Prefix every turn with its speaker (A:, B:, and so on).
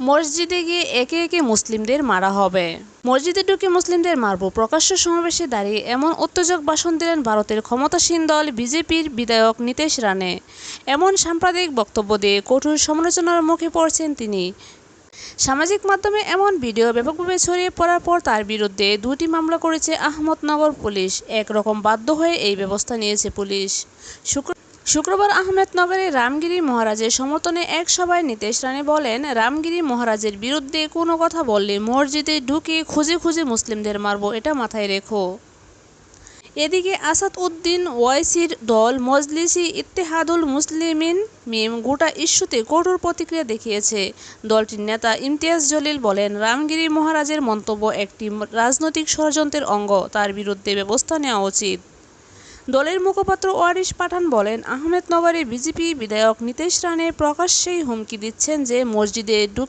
A: মসজিদে গিয়ে একে একে মুসলিমদের মারা হবে। মসজিদে ঢুকে মুসলিমদের মারব, প্রকাশ্য সমাবেশে দাঁড়িয়ে এমন উত্তেজক ভাষণ দিলেন ভারতের ক্ষমতাসীন দল বিজেপির বিধায়ক নীতেশ রানে। এমন সাম্প্রদায়িক বক্তব্য দিয়ে কঠোর সমালোচনার মুখে পড়ছেন তিনি। সামাজিক মাধ্যমে এমন ভিডিও ব্যাপকভাবে ছড়িয়ে পড়ার পর তার বিরুদ্ধে 2টি মামলা করেছে আহমদনগর পুলিশ। একরকম বাধ্য হয়ে এই ব্যবস্থা নিয়েছে পুলিশ। শুক্রবার আহমেদনগরের রামগিরি মহারাজের সমর্থনে এক সভায় নীতেশ রানে বলেন, রামগিরি মহারাজের বিরুদ্ধে কোনো কথা বললে মসজিদে ঢুকে খুঁজে খুঁজে মুসলিমদের মারব, এটা মাথায় রেখো। এদিকে আসাদ উদ্দিন ওয়াইসির দল মজলিসি ইত্তেহাদুল মুসলিমিন মিম গোটা ইস্যুতে কঠোর প্রতিক্রিয়া দেখিয়েছে। দলটির নেতা ইমতিয়াজ জলিল বলেন, রামগিরি মহারাজের মন্তব্য একটি রাজনৈতিক ষড়যন্ত্রের অঙ্গ, তার বিরুদ্ধে ব্যবস্থা নেওয়া উচিত। দলের মুখপাত্র ওয়ারিশ পাঠান বলেন, আহমেদনগরে বিজেপি বিধায়ক নীতেশ রানে প্রকাশ্যেই হুমকি দিচ্ছেন যে মসজিদে ঢুকে